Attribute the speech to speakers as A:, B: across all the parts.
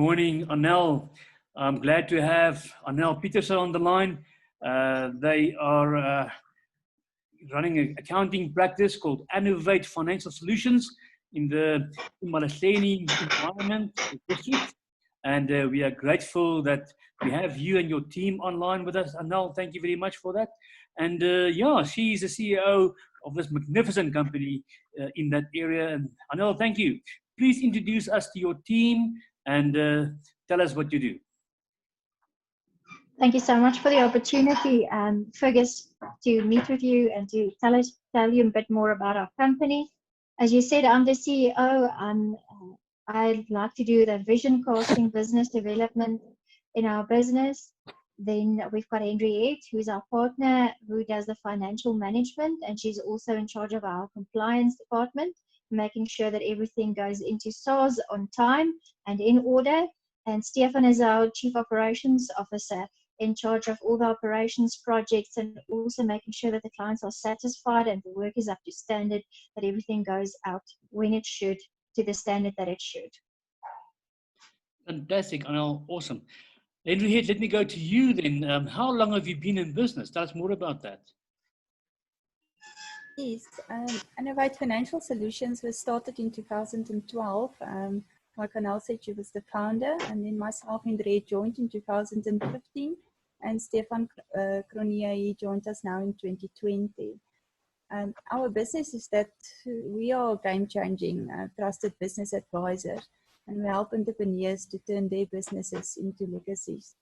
A: morning, Anel. I'm glad to have Anel Pieterse on the line. They are running an accounting practice called Anovate Financial Solutions in the Malahlengi environment district. And we are grateful that we have you and your team online with us. Anel, thank you very much for that. And yeah, she is the CEO of this magnificent company in that area. And Anel, thank you. Please introduce us to your team and tell us what you do.
B: Thank you so much for the opportunity, Fergus, to meet with you and to tell you a bit more about our company. As you said, I'm the CEO. I'd like to do the vision casting, business development in our business. Then we've got Henriette, who's our partner, who does the financial management, and she's also in charge of our compliance department, making sure that everything goes into SARS on time and in order. And Stefan is our Chief Operations Officer, in charge of all the operations projects and also making sure that the clients are satisfied and the work is up to standard, that everything goes out when it should, to the standard that it should.
A: Fantastic, Anel, awesome. Henriette, let me go to you then. How long have you been in business? Tell us more about that.
C: Yes, Anovate Financial Solutions was started in 2012. Like Anel said, she was the founder, and then myself and Henriette joined in 2015, and Stefan Cronier, he joined us now in 2020. Our business is that we are game-changing, trusted business advisors, and we help entrepreneurs to turn their businesses into legacies.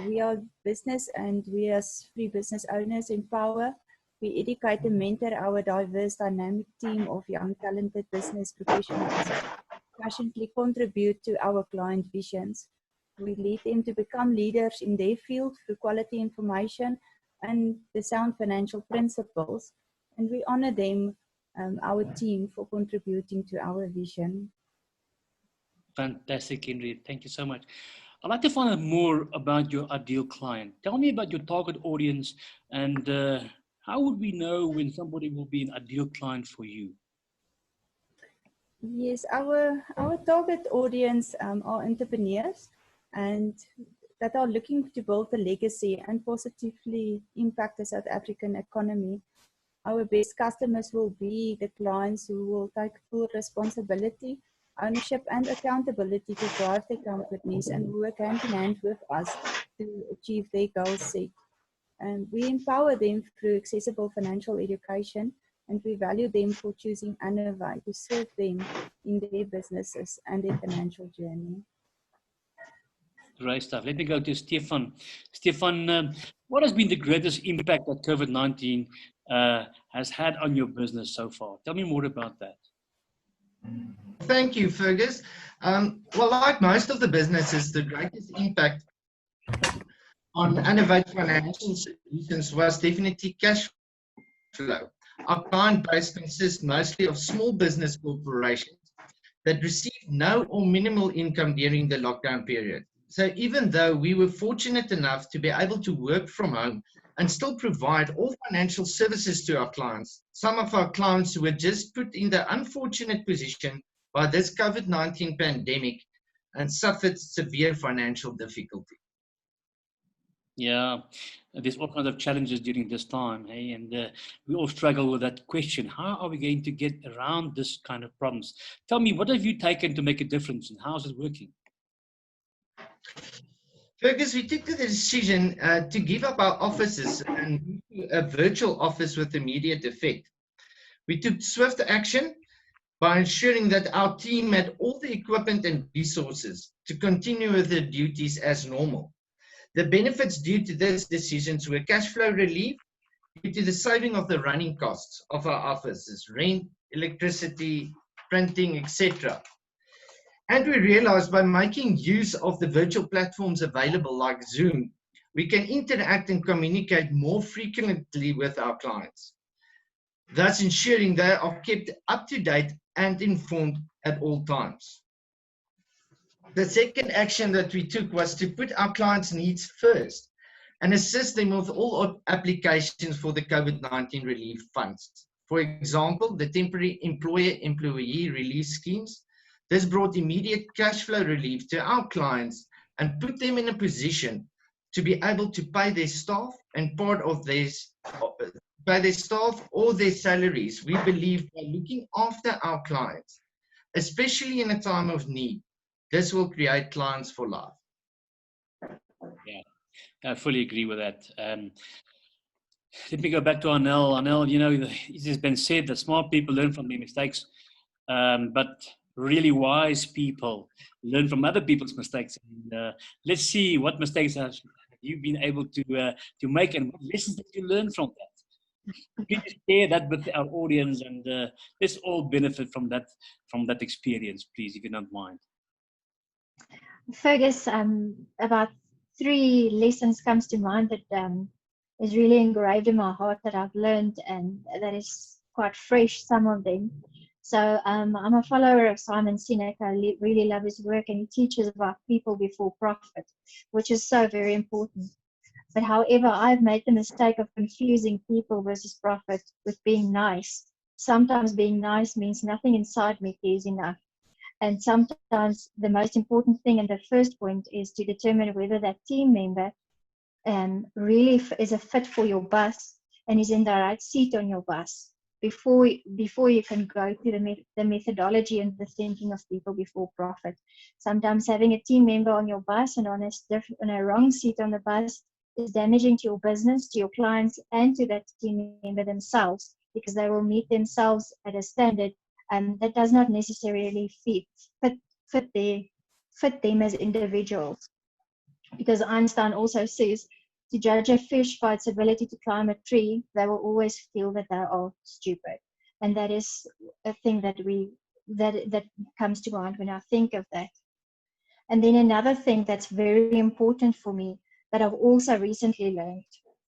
C: We are business, and we as free business owners empower. We educate and mentor our diverse, dynamic team of young, talented business professionals, passionately contribute to our client visions. We lead them to become leaders in their field through quality information and the sound financial principles. And we honor them, our team, for contributing to our vision.
A: Fantastic, Henriette. Thank you so much. I'd like to find out more about your ideal client. Tell me about your target audience, and how would we know when somebody will be an ideal client for you?
C: Yes, our target audience are entrepreneurs and that are looking to build a legacy and positively impact the South African economy. Our best customers will be the clients who will take full responsibility, ownership and accountability to drive their companies and work hand in hand with us to achieve their goals set. And we empower them through accessible financial education, and we value them for choosing Anovate to serve them in their businesses and their financial journey.
A: Great stuff. Let me go to Stefan. Stefan, what has been the greatest impact that COVID-19 has had on your business so far? Tell me more about that.
D: Thank you, Fergus. Well, like most of the businesses, the greatest impact on Anovate Financial Solutions was definitely cash flow. Our client base consists mostly of small business corporations that received no or minimal income during the lockdown period. So even though we were fortunate enough to be able to work from home and still provide all financial services to our clients, some of our clients were just put in the unfortunate position by this COVID-19 pandemic and suffered severe financial difficulty.
A: Yeah, there's all kinds of challenges during this time, hey? And we all struggle with that question. How are we going to get around this kind of problems? Tell me, what have you taken to make a difference, and how is it working?
D: Fergus, we took the decision to give up our offices and move to a virtual office with immediate effect. We took swift action by ensuring that our team had all the equipment and resources to continue with their duties as normal. The benefits due to these decisions were cash flow relief due to the saving of the running costs of our offices, rent, electricity, printing, etc. And we realized by making use of the virtual platforms available like Zoom, we can interact and communicate more frequently with our clients, thus ensuring they are kept up to date and informed at all times. The second action that we took was to put our clients' needs first and assist them with all applications for the COVID-19 relief funds. For example, the temporary employer-employee relief schemes, This brought immediate cash flow relief to our clients and put them in a position to be able to pay their staff and part of by their staff or their salaries. We believe by looking after our clients, especially in a time of need, this will create clients for life.
A: Yeah, I fully agree with that. Let me go back to Anel. Anel, you know, it has been said that smart people learn from their mistakes, but really wise people learn from other people's mistakes. And, let's see what mistakes have you been able to make, and what lessons did you learn from that? Can you share that with our audience, and let's all benefit from that experience, please, if you don't mind.
B: Fergus, about 3 lessons comes to mind that is really engraved in my heart that I've learned, and that is quite fresh, some of them. So I'm a follower of Simon Sinek. I really love his work, and he teaches about people before profit, which is so very important. But however, I've made the mistake of confusing people versus profit with being nice. Sometimes being nice means nothing inside me cares enough. And sometimes the most important thing and the first point is to determine whether that team member really is a fit for your bus and is in the right seat on your bus before you can go to the methodology and the thinking of people before profit. Sometimes having a team member on your bus and on a wrong seat on the bus is damaging to your business, to your clients, and to that team member themselves, because they will meet themselves at a standard that does not necessarily fit them as individuals. Because Einstein also says, to judge a fish by its ability to climb a tree, they will always feel that they are stupid. And that is a thing that comes to mind when I think of that. And then another thing that's very important for me that I've also recently learned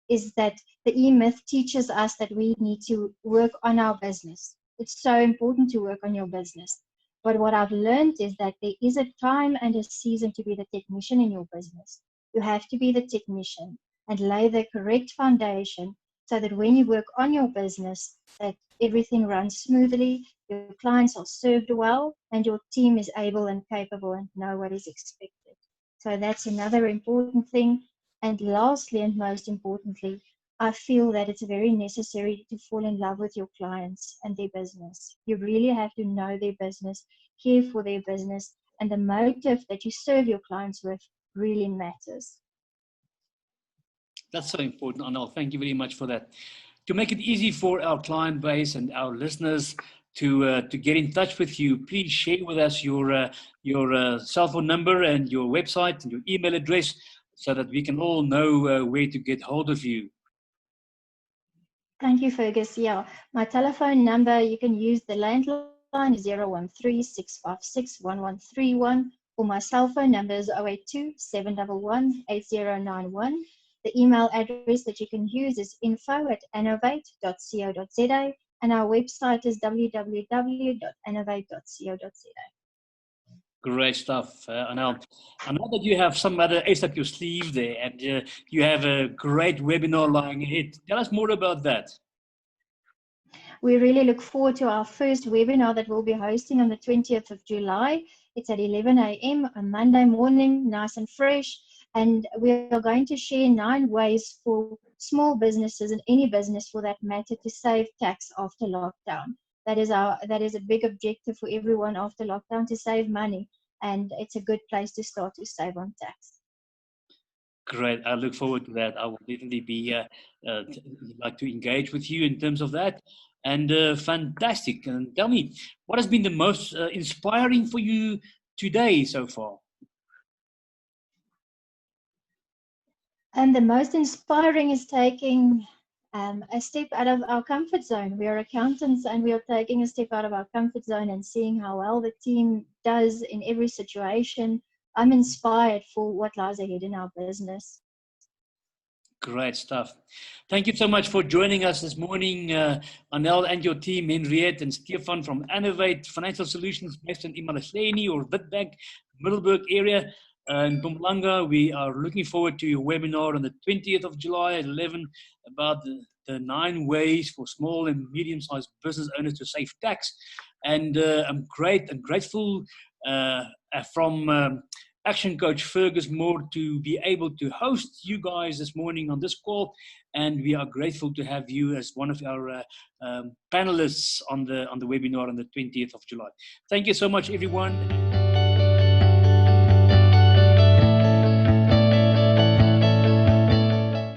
B: is that the E-Myth teaches us that we need to work on our business. It's so important to work on your business. But what I've learned is that there is a time and a season to be the technician in your business. You have to be the technician and lay the correct foundation so that when you work on your business, that everything runs smoothly, your clients are served well, and your team is able and capable and know what is expected. So that's another important thing. And lastly, and most importantly, I feel that it's very necessary to fall in love with your clients and their business. You really have to know their business, care for their business, and the motive that you serve your clients with really matters.
A: That's so important, Anel. Thank you very much for that. To make it easy for our client base and our listeners to get in touch with you, please share with us your cell phone number and your website and your email address, so that we can all know where to get hold of you.
B: Thank you, Fergus. Yeah, my telephone number, you can use the landline 013-656-1131, or my cell phone number is 082-711-8091. The email address that you can use is info@anovate.co.za, and our website is www.anovate.co.za.
A: Great stuff, Anel. I know that you have some other ace up your sleeve there, and you have a great webinar lying ahead. Tell us more about that.
B: We really look forward to our first webinar that we'll be hosting on the 20th of July. It's at 11 a.m. on Monday morning, nice and fresh. And we are going to share 9 ways for small businesses and any business for that matter to save tax after lockdown. That is a big objective for everyone after lockdown, to save money. And it's a good place to start to save on tax.
A: Great. I look forward to that. I will definitely be like to engage with you in terms of that. And fantastic. And tell me, what has been the most inspiring for you today so far?
B: And the most inspiring is taking a step out of our comfort zone. We are accountants, and we are taking a step out of our comfort zone and seeing how well the team does in every situation. I'm inspired for what lies ahead in our business.
A: Great stuff. Thank you so much for joining us this morning, Anel and your team, Henriette and Stefan from Anovate Financial Solutions based in Imalahleni or Witbank, Middelburg area. In Mpumalanga, we are looking forward to your webinar on the 20th of July at 11 about the 9 ways for small and medium-sized business owners to save tax. And I'm grateful from Action Coach Fergus Moore to be able to host you guys this morning on this call. And we are grateful to have you as one of our panelists on the webinar on the 20th of July. Thank you so much, everyone.